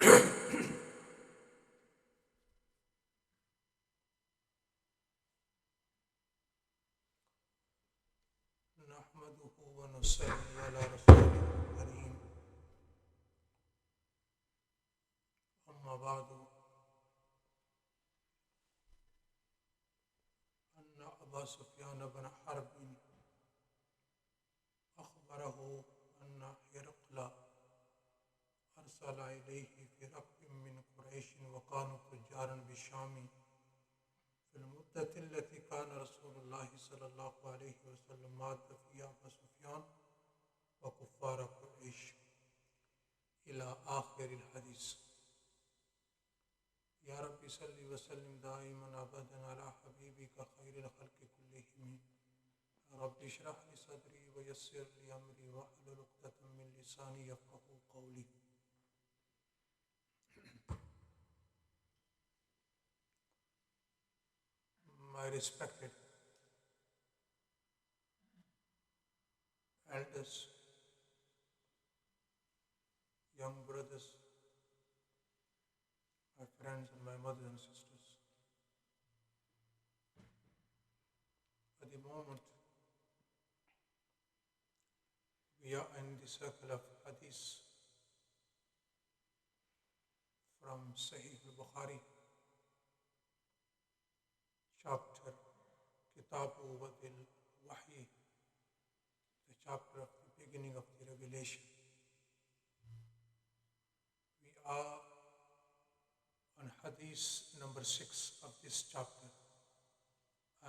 نحمده ونصلي على رسوله الكريم أما بعد أن أبا سفيان بن حرب أخبره أن هرقل أرسل إليه في ركب من قريش وكانوا تجارا بالشام في المدة التي كان رسول الله صلى الله عليه وسلم مات فيها أبا سفيان وكفار قريش إلى آخر الحديث. يا رب صل وسلم دائما أبدا على حبيبك خير الخلق كلهم. رب اشرح لي صدري ويسر لي أمري واحلل عقدة من لساني يفقهوا قولي. My respected elders, young brothers, my friends and my mothers and sisters. At the moment, we are in the circle of hadith from Sahih Bukhari, chapter Kitabul Wahy, the chapter of the beginning of the revelation. We are on hadith number 6 of this chapter,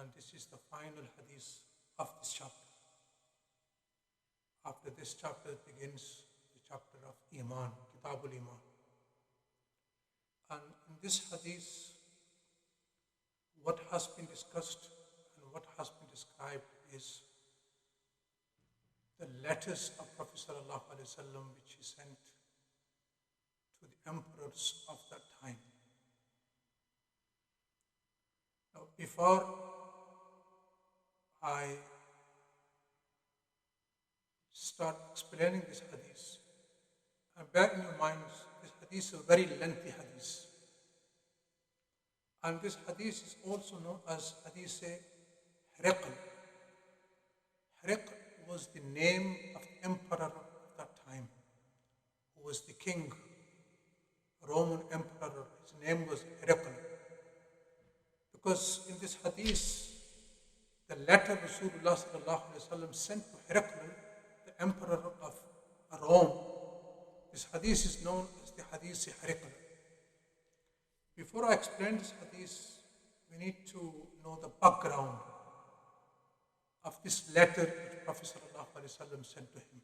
and this is the final hadith of this chapter. After this chapter begins the chapter of Iman, Kitabul Iman. And in this hadith, what has been discussed and what has been described is the letters of Prophet ﷺ which he sent to the emperors of that time. Now, before I start explaining this hadith, and bear in your minds, this hadith is a very lengthy hadith. And this hadith is also known as Hadith Herakl. Herakl was the name of the emperor of that time, who was the king, Roman emperor. His name was Herakl. Because in this hadith, the letter Rasulullah sallallahu alaihi wasallam sent to Herakl, the emperor of Rome, this hadith is known as the Hadith Herakl. Before I explain this hadith, we need to know the background of this letter which Prophet ﷺ sent to him.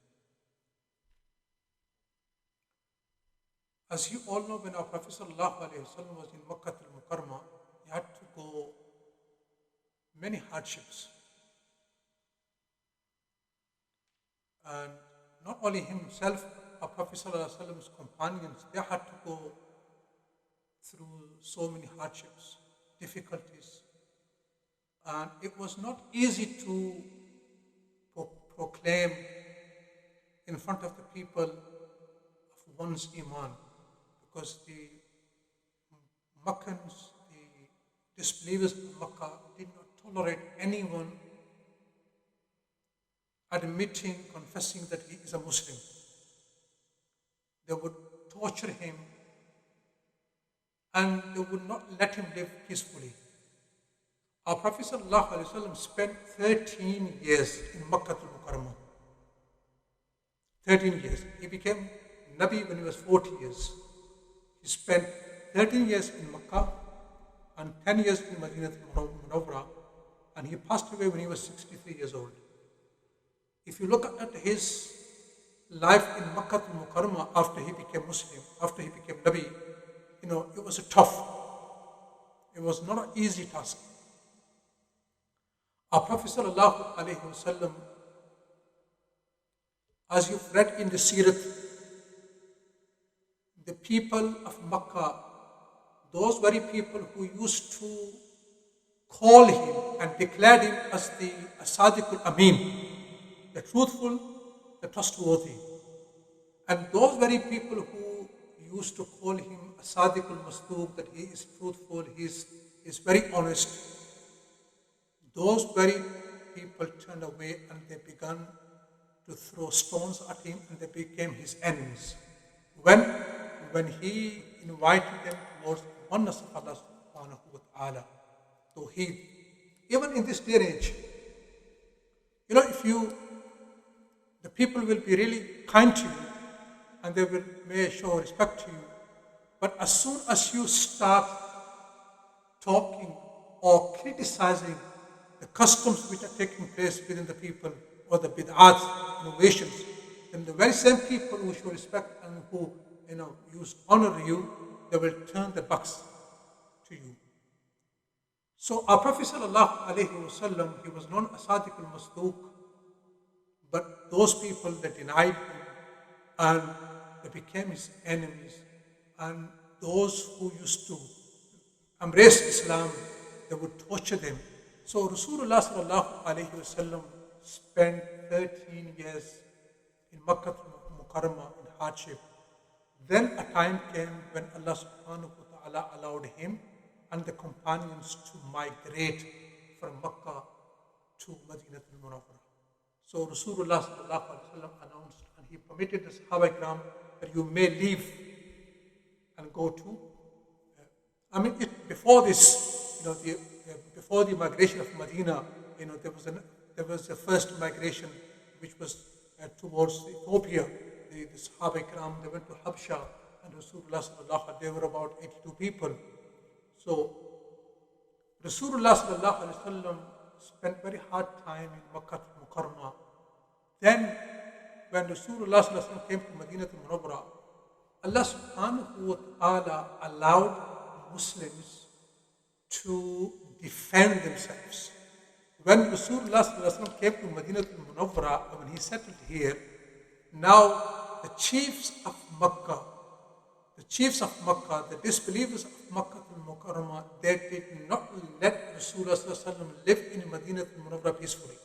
As you all know, when our Prophet ﷺ was in Makkah al-Mukarramah, he had to go many hardships. And not only himself, our Prophet ﷺ's companions, they had to go through so many hardships, difficulties. And it was not easy to proclaim in front of the people of one's Iman, because the Makkans, the disbelievers of Makkah, did not tolerate anyone admitting, confessing that he is a Muslim. They would torture him and they would not let him live peacefully. Our Prophet ﷺ spent 13 years in Makkah al-Mukarramah. 13 years. He became Nabi when he was 40 years. He spent 13 years in Makkah and 10 years in Madinah al-Munawwarah, and he passed away when he was 63 years old. If you look at his life in Makkah al-Mukarramah after he became Muslim, after he became Nabi, it was tough. It was not an easy task. Our Prophet ﷺ, as you've read in the Sirat, the people of Makkah, those very people who used to call him and declared him as the Sadiqul Amin, the truthful, the trustworthy. And those very people who used to call him a Sadiqul Masduq, that he is truthful, he is very honest. Those very people turned away and they began to throw stones at him and they became his enemies. When he invited them towards the oneness of Allah subhanahu wa ta'ala, Tawheed, even in this day and age, if the people will be really kind to you and they may show respect to you, but as soon as you start talking or criticizing the customs which are taking place within the people or the bid'at, innovations, then the very same people who show respect and who honor you, they will turn their backs to you. So our Prophet sallallahu alaihi wasallam, he was known as Sadiq al-Masduq, but those people that denied him and they became his enemies, and those who used to embrace Islam, they would torture them. So Rasulullah sallallahu alaihi wasallam spent 13 years in Makkah al-Mukarramah in hardship. Then a time came when Allah subhanahu wa ta'ala allowed him and the companions to migrate from Makkah to Madinah al-Munawwarah. So Rasulullah sallallahu alaihi wasallam announced, and he permitted the Sahaba Ikram that you may leave and go to. Before this, before the migration of Medina, there was the first migration which was towards Ethiopia. The Sahaba Ikram, they went to Habsha, and Rasulullah sallallahu alaihi wasallam, there were about 82 people. So Rasulullah sallallahu alaihi wasallam spent very hard time in Makkah al-Mukarramah. Then when Rasulullah sallallahu alaihi wasallam came to Madinah al-Munawwarah, Allah subhanahu wa ta'ala allowed Muslims to defend themselves. When Rasulullah sallallahu alaihi wasallam came to Madinah al-Munawwarah, when he settled here, now the chiefs of Makkah, the disbelievers of Makkah al-Mukarramah, they did not let Rasulullah sallallahu alaihi wasallam live in Madinah al-Munawwarah peacefully.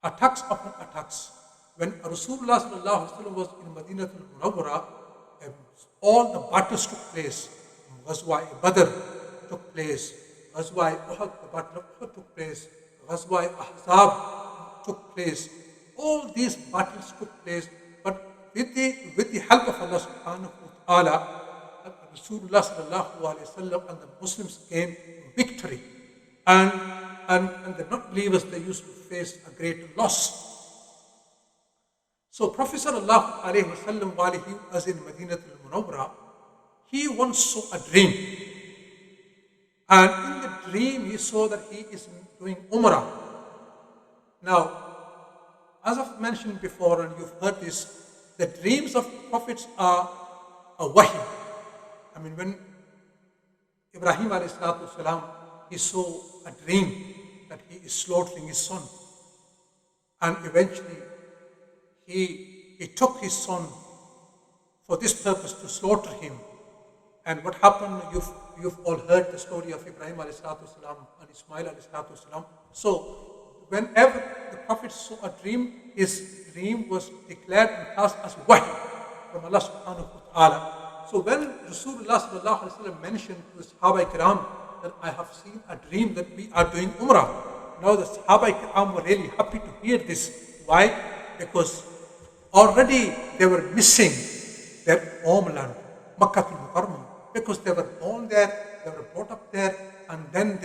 Attacks upon attacks. When Rasulullah sallallahu alaihi wasallam was in Madinah al-Munawwarah, all the battles took place. Ghazwa Badr took place. Ghazwa Uhud, the battle of Uhud took place. Ghazwa Ahzab took place. All these battles took place, but with the help of Allah subhanahu wa ta'ala, Rasulullah sallallahu alaihi wasallam and the Muslims gained victory. And the non-believers, they used to face a great loss. So Prophet sallallahu alaihi wasallam, while he was in Madinah al-Munawwarah, he once saw a dream. And in the dream, he saw that he is doing Umrah. Now, as I've mentioned before, and you've heard this, the dreams of prophets are a Wahy. When Ibrahim alayhi salatu wasalam, he saw a dream that he is slaughtering his son. And eventually, he took his son for this purpose, to slaughter him. And what happened, you've all heard the story of Ibrahim alayhi salatu wasalam and Ismail alayhi salatu wasalam. So, whenever the Prophet saw a dream, his dream was declared and cast as Wahy from Allah subhanahu wa ta'ala. So when Rasulullah sallallahu alaihi wasallam mentioned to the Sahaba Ikram that I have seen a dream that we are doing Umrah, now the Sahaba Ikram were really happy to hear this. Why? Because already they were missing their homeland, Makkah al-Mukarramah, because they were born there, they were brought up there, and then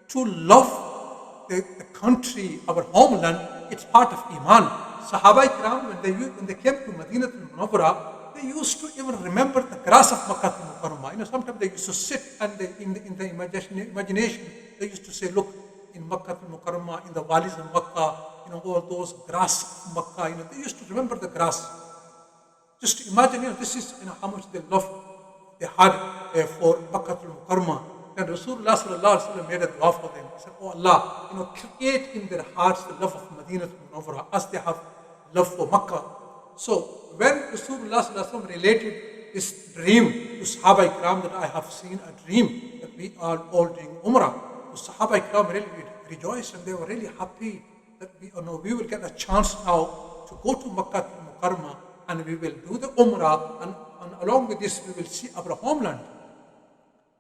to love the country, our homeland, it's part of Iman. Sahaba Ikram, when they came to Madinah al-Munawwarah, they used to even remember the grass of Makkah al-Mukarramah. Sometimes they used to sit and in the imagination, they used to say, look, in Makkah al-Mukarramah, in the valleys of Makkah, all those grass of Makkah, they used to remember the grass. Just imagine, this is how much they had for Makkah al-Mukarramah. And Rasulullah sallallahu alaihi wasallam made a dua for them. He said, oh Allah, create in their hearts the love of Madinah al-Munawwarah as they have love for Makkah. So when Rasulullah sallallahu alaihi wasallam related this dream to Sahaba Ikram, that I have seen a dream that we are all doing Umrah, the Sahaba Ikram really rejoiced and they were really happy that we will get a chance now to go to Makkah al-Mukarramah and we will do the Umrah, and along with this we will see our homeland.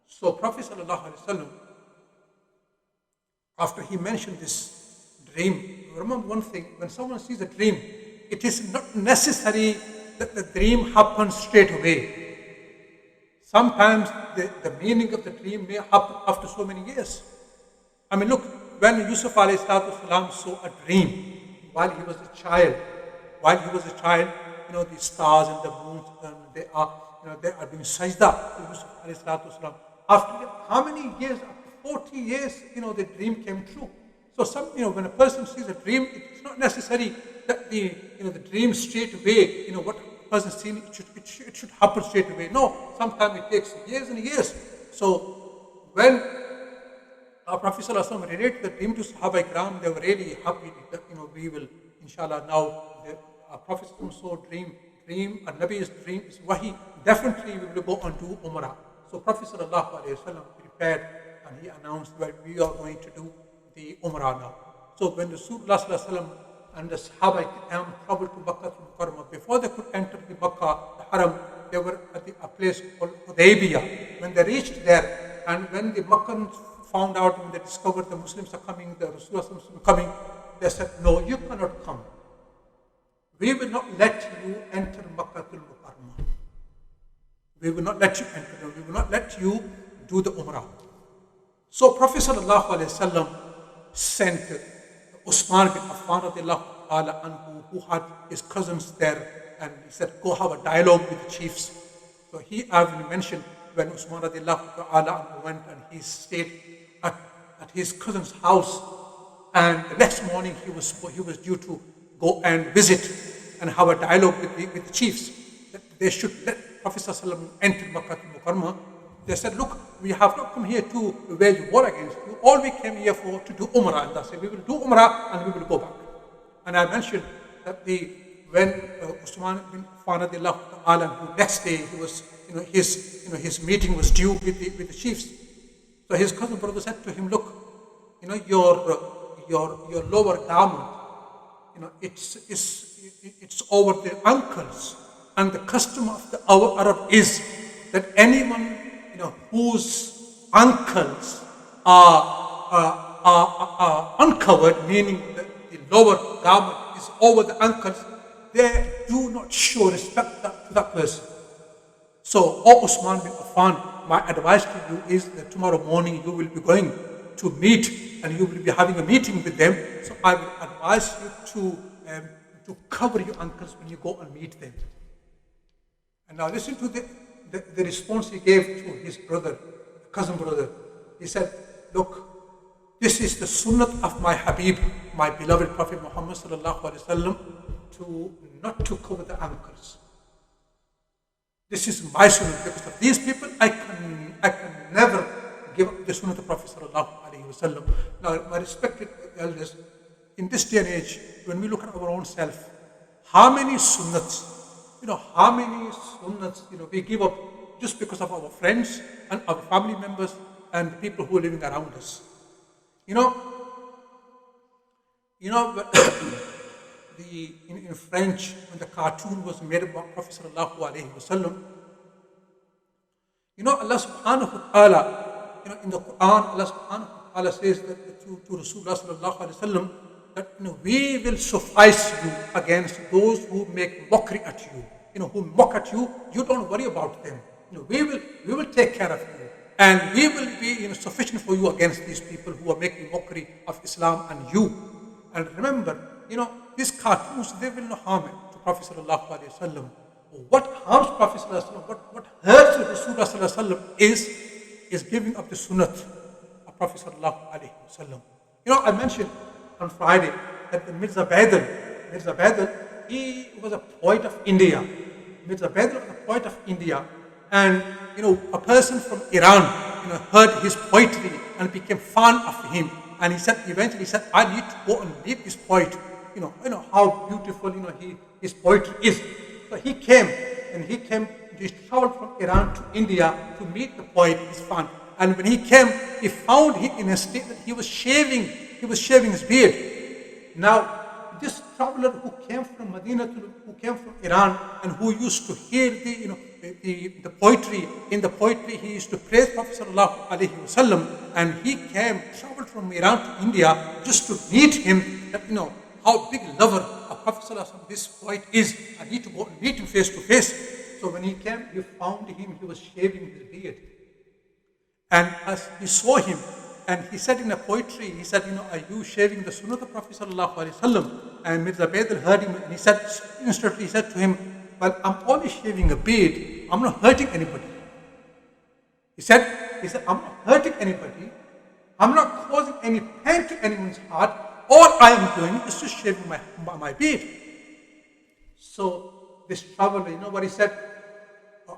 So Prophet ﷺ, after he mentioned this dream, remember one thing, when someone sees a dream, it is not necessary that the dream happens straight away. Sometimes the meaning of the dream may happen after so many years. I mean, look, when Yusuf alayhi salatu saw a dream while he was a child, the stars and the moons, they are doing sajda to Yusuf alayhi salatu. After how many years? After 40 years, the dream came true. So when a person sees a dream, it's not necessary that the dream straight away, what a person seen, it should happen straight away. No, sometimes it takes years and years. So when our Prophet ﷺ related the dream to Sahaba Ikram, they were really happy that we will, inshallah, now our Prophet saw dream, and Nabi's dream is Wahy. Definitely we will go and do Umrah. So Prophet ﷺ prepared and he announced that we are going to do the Umrah now. So when Rasulullah ﷺ and the Sahaba Ikram traveled to Makkah al-Mukarramah, before they could enter the Makkah, the Haram, they were at a place called Hudaybiyah. When they reached there, and when the Makkans found out, when they discovered the Muslims are coming, the Rasulullah is coming, they said, no, you cannot come. We will not let you enter Makkah al-Mukarramah. We will not let you enter. We will not let you do the Umrah. So Prophet ﷺ sent Usman bin Affan radiallahu ta'ala anhu, who had his cousins there, and he said, go have a dialogue with the chiefs. So he even mentioned when Usman radiallahu ta'ala anhu went and he stayed at his cousin's house, and the next morning he was due to go and visit and have a dialogue with the chiefs, that they should let Prophet ﷺ enter Makkah al-Mukarramah. They said, look, we have not come here to wage war against you. All we came here for to do Umrah. And they said, we will do Umrah and we will go back. And I mentioned that when Usman bin Affan radiallahu ta'ala, who next day he was, his meeting was due with the chiefs. So his cousin brother said to him, look, your lower garment, it's over the ankles, and the custom of our Arab is that anyone whose ankles are uncovered, meaning that the lower garment is over the ankles, they do not show respect to that person. So, O Usman bin Affan, my advice to you is that tomorrow morning you will be going to meet and you will be having a meeting with them. So I will advise you to cover your ankles when you go and meet them. And now listen to the response he gave to his brother, cousin brother. He said, look, this is the sunnah of my Habib, my beloved Prophet Mohammed sallallahu alaihi wasallam, not to cover the ankles. This is my sunnah. Because of these people, I can never give up the sunnah of the Prophet sallallahu alaihi wasallam. Now, my respected elders, in this day and age, when we look at our own self, how many sunnahs we give up just because of our friends and our family members and the people who are living around us. In French, when the cartoon was made about Prophet sallallahu alaihi wasallam, Allah subhanahu wa ta'ala, in the Quran, Allah subhanahu wa ta'ala says that to Rasulullah sallallahu alaihi wasallam, that we will suffice you against those who make mockery at you. Who mock at you, you don't worry about them. We will take care of you, and we will be sufficient for you against these people who are making mockery of Islam and you. And remember, these cartoons, they will not harm to Prophet sallallahu alaihi wasallam. What harms Prophet sallallahu alaihi wasallam, what hurts Rasulullah sallallahu alaihi wasallam is giving up the sunnah of Prophet sallallahu alaihi wasallam. I mentioned on Friday that the Mirza Badal, he was a poet of India. Mirza Badal was a poet of India, and a person from Iran heard his poetry and became fan of him, and eventually he said, I need to go and read this poet. How beautiful his poetry is. So he traveled from Iran to India to meet the poet, his fan. And when he came, he found him in a state that he was shaving his beard. Now this traveler who came from Medina, who came from Iran, and who used to hear the poetry. In the poetry, he used to praise Prophet sallallahu alaihi wasallam, and he traveled from Iran to India just to meet him. That how big lover of Prophet sallallahu alaihi wasallam this poet is. I need to go and meet him face to face. So when he came, he found him. He was shaving his beard, and as he saw him, and he said in a poetry, he said, are you shaving the sunnah of the Prophet sallallahu alaihi wasallam? And Mirza Baidal heard him, and he said, instantly he said to him, well, I'm only shaving a beard. I'm not hurting anybody. He said, I'm not hurting anybody. I'm not causing any pain to anyone's heart. All I am doing is just shaving my beard. So this traveler, what he said?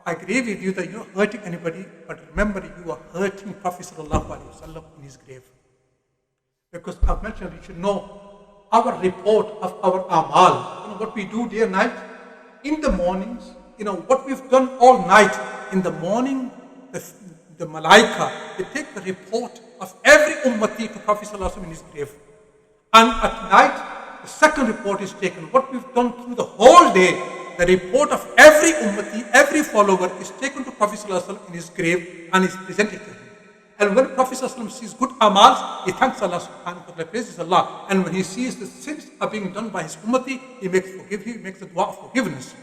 I agree with you that you're not hurting anybody, but remember, you are hurting Prophet sallallahu alaihi wasallam in his grave. Because I've mentioned, you should know our report of our amal, what we do day and night, in the mornings, what we've done all night. In the morning, the malaika, they take the report of every ummati to Prophet sallallahu alaihi wasallam in his grave. And at night, the second report is taken. What we've done through the whole day, the report of every ummati, every follower is taken to Prophet ﷺ in his grave and is presented to him. And when Prophet ﷺ sees good amals, he thanks Allah subhanahu wa ta'ala, praises Allah. And when he sees the sins are being done by his ummati, he makes the dua of forgiveness.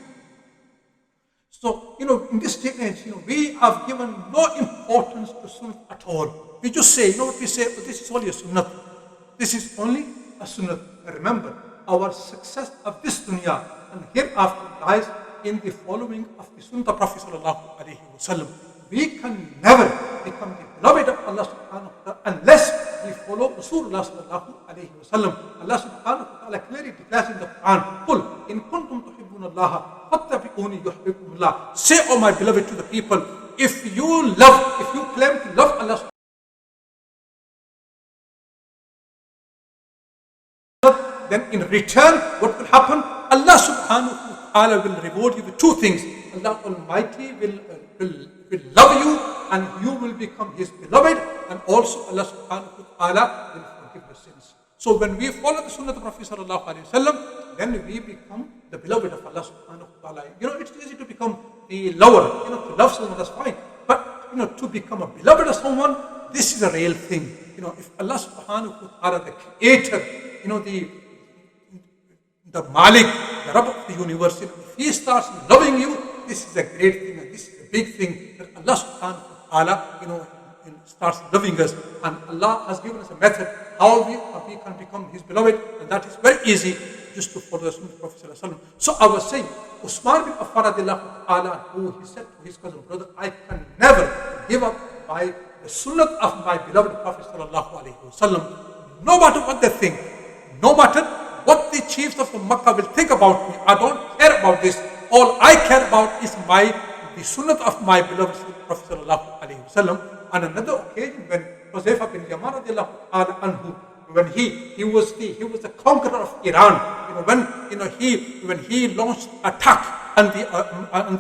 So, in this day and age, we have given no importance to sunnah at all. We just say, what we say, this is only a sunnah. This is only a sunnah. Remember, our success of this dunya and hereafter lies in the following of the Sunnah of Prophet sallallahu alaihi wasallam. We can never become the beloved of Allah subhanahu wa ta'ala unless we follow Rasulullah sallallahu alaihi wasallam. Allah subhanahu wa ta'ala clearly declares in the Quran, "Qul in kuntum tuhibbuna Allah fattabi'uni yuhibbukum Allah." Say, oh my beloved, to the people, if you claim to love Allah, then in return, what will happen? Allah subhanahu wa ta'ala will reward you with two things. Allah Almighty will love you, and you will become His beloved, and also Allah subhanahu wa ta'ala will forgive your sins. So when we follow the sunnah of the Prophet sallallahu alaihi wasallam, then we become the beloved of Allah subhanahu wa ta'ala. It's easy to become the lover, to love someone, that's fine. But, to become a beloved of someone, this is a real thing. If Allah subhanahu wa ta'ala, the creator, the Malik, the Rabb of the universe, if He starts loving you, this is a great thing, and this is a big thing, that Allah subhanahu wa ta'ala, starts loving us. And Allah has given us a method how we can become His beloved, and that is very easy, just to follow the sunnah of Prophet sallallahu alaihi wasallam. So I was saying, Usman bin Affan radiallahu ta'ala, who he said to his cousin brother, I can never give up the sunnah of my beloved Prophet sallallahu alaihi wasallam, no matter what they think, no matter what the chiefs of Makkah will think about me. I don't care about this. All I care about is the sunnah of my beloved Prophet sallallahu alaihi wasallam. On another occasion, when Huzaifa bin Yaman radiallahu anhu, when he was the conqueror of Iran, when he launched attack on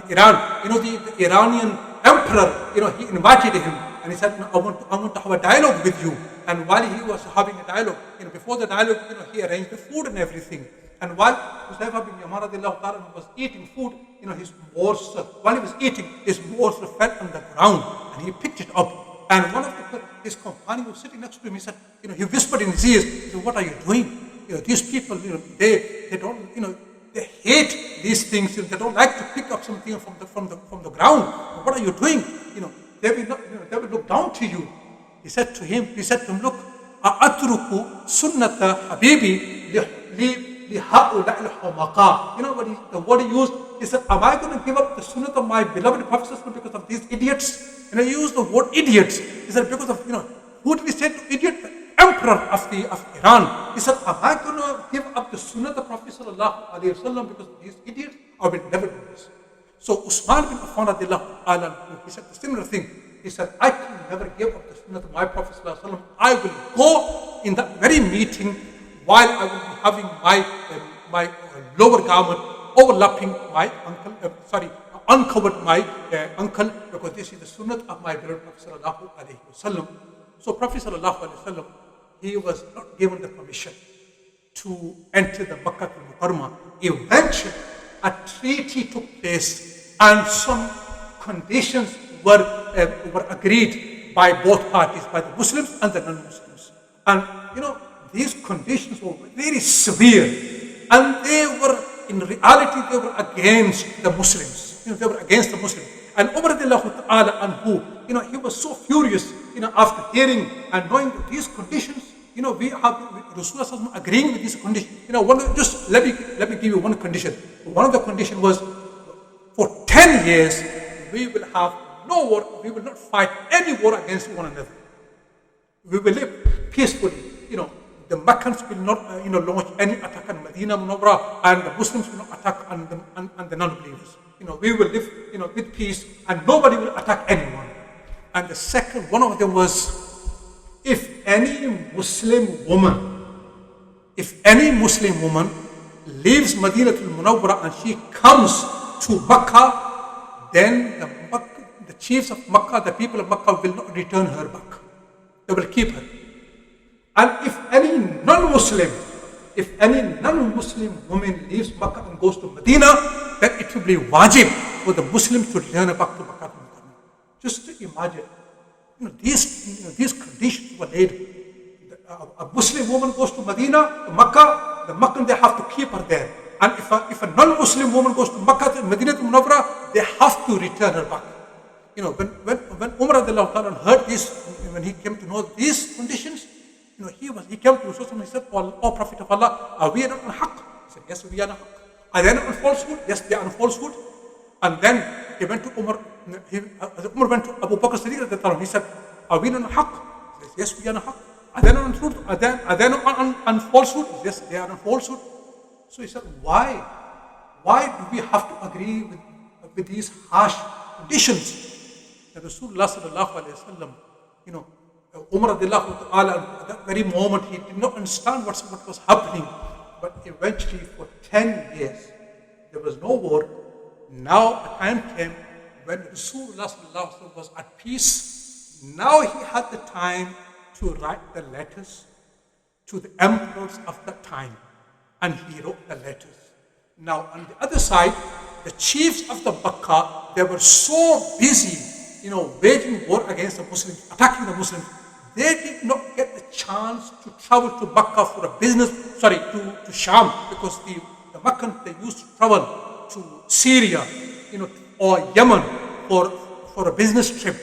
Iran, the Iranian emperor, he invited him, and he said, I want to have a dialogue with you. And while he was having a dialogue, before the dialogue, he arranged the food and everything. And while Huzaifa bin Yaman radiallahu ta'ala was eating food, while he was eating, his morsel fell on the ground, and he picked it up. And one of his companions was sitting next to him. He said, he whispered in his ears, he said, what are you doing? These people, they don't, they hate these things. They don't like to pick up something from the ground. What are you doing? They will look down to you. He said to him, look, A'atruku sunnata habibi liha'ula'il humaqa. The word he used, he said, am I going to give up the sunnah of my beloved Prophet because of these idiots? He used the word idiots. He said, because of, who did he say to idiot? The emperor of Iran. He said, am I going to give up the sunnah of the Prophet sallallahu alaihi wasallam because of these idiots? I will never do this. So Usman bin Affan radiallahu anhu, he said the similar thing. He said, I can never give up the sunnah of my Prophet sallallahu alaihi wasallam. I will go in that very meeting while I will be having my lower garment overlapping my uncovered my ankle, because this is the sunnah of my beloved Prophet sallallahu alaihi wasallam. So Prophet sallallahu alaihi wasallam, he was not given the permission. to enter the Makkah al-Mukarramah. Eventually, a treaty took place and some conditions were agreed by both parties, by the Muslims and the non-Muslims. And these conditions were very severe, and they were, in reality, they were against the Muslims. They were against the Muslims. And Umar radiallahu ta'ala anhu, he was so furious, after hearing and knowing these conditions. We have Rasulullah agreeing with these conditions. Just let me give you one condition. One of the conditions was, for 10 years, we will have no war. We will not fight any war against one another. We will live peacefully. The Meccans will not, launch any attack on Medina Munawwara, and the Muslims will not attack on the non-believers. We will live, with peace, and nobody will attack anyone. And the second one of them was, if any Muslim woman leaves Medina al-Munawwara and she comes to Makkah, then the chiefs of Makkah, the people of Makkah, will not return her back. They will keep her. And if any non-Muslim woman leaves Makkah and goes to Medina, then it will be wajib for the Muslims to return her back to Makkah. Just to imagine, these conditions were laid. A Muslim woman goes to Medina, to Makkah, the Meccan, they have to keep her there. And if a non-Muslim woman goes to Makkah, to Medina to Munawwara, they have to return her back. When Umar radiallahu ta'ala heard this, when he came to know these conditions, he came to Rasulullah and he said, "O Prophet of Allah, are we not on haqq?" He said, "Yes, we are on haqq." "Are they not on falsehood?" "Yes, they are on falsehood." And then he went to Umar. Umar went to Abu Bakr Siddiq. He said, "Are we not on haqq?" He said, "Yes, we are on haqq." "Are they not on truth? Are they not on falsehood?" "Yes, they are on falsehood." So he said, "Why do we have to agree with these harsh conditions?" And Rasulullah sallallahu alayhi wa sallam, Umar radiallahu ta'ala, at that very moment, he did not understand what was happening. But eventually, for 10 years, there was no war. Now a time came when Rasulullah sallallahu alayhi wa sallam was at peace. Now he had the time to write the letters to the emperors of that time. And he wrote the letters. Now on the other side, the chiefs of the Makkah, they were so busy, waging war against the Muslims, attacking the Muslims. They did not get the chance to travel to Makkah for a business, to Sham, because the Meccans, they used to travel to Syria, or Yemen for a business trip.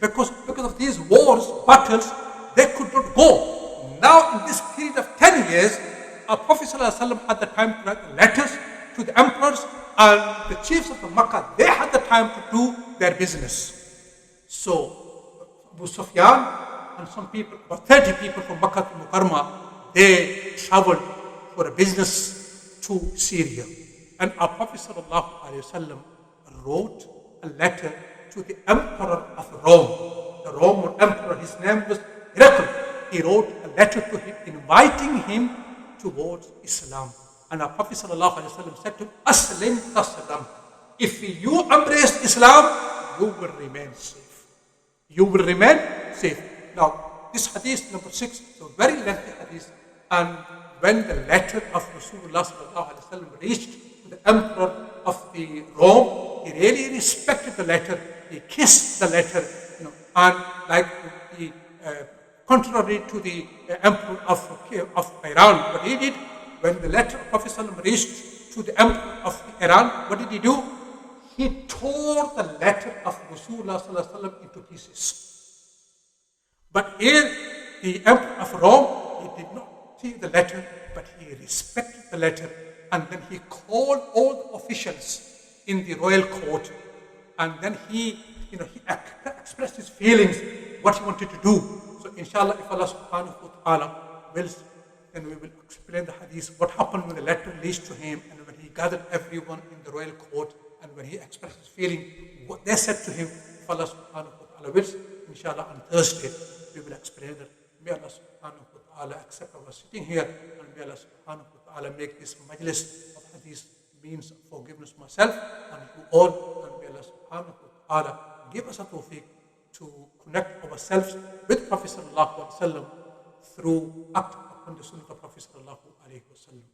Because of these wars, battles, they could not go. Now in this period of 10 years, our Prophet ﷺ had the time to write letters to the emperors, and the chiefs of the Makkah, they had the time to do their business. So Abu Sufyan and some people, about 30 people from Makkah to Mukarramah, they traveled for a business to Syria. And our Prophet ﷺ wrote a letter to the emperor of Rome. The Roman emperor, his name was Heraclius. He wrote a letter to him inviting him towards Islam. And our Prophet ﷺ said to him, "Aslim taslam." If you embrace Islam, you will remain safe. You will remain safe. Now, this hadith number 6 is a very lengthy hadith. And when the letter of Rasulullah ﷺ reached to the emperor of the Rome, he really respected the letter. He kissed the letter, and like the contrary to the emperor of Iran, what he did when the letter of Prophet ﷺ reached to the emperor of Iran, what did he do? He tore the letter of Rasulullah ﷺ into pieces. But here, the emperor of Rome, he did not take the letter, but he respected the letter, and then he called all the officials in the royal court, and then he expressed his feelings, what he wanted to do. So inshallah, if Allah subhanahu wa ta'ala wills, then we will explain the hadith, what happened when the letter reached to him, and when he gathered everyone in the royal court, and when he expressed his feeling, what they said to him. If Allah subhanahu wa ta'ala wills, inshallah on Thursday, we will explain that. May Allah subhanahu wa ta'ala accept our sitting here, and may Allah subhanahu wa ta'ala make this majlis of hadith means of forgiveness myself and you all, and may Allah subhanahu wa ta'ala give us a tawfiq to connect ourselves with Prophet sallallahu alaihi wasallam through act upon the sunnah of Prophet sallallahu alaihi wasallam. alaihi wasallam.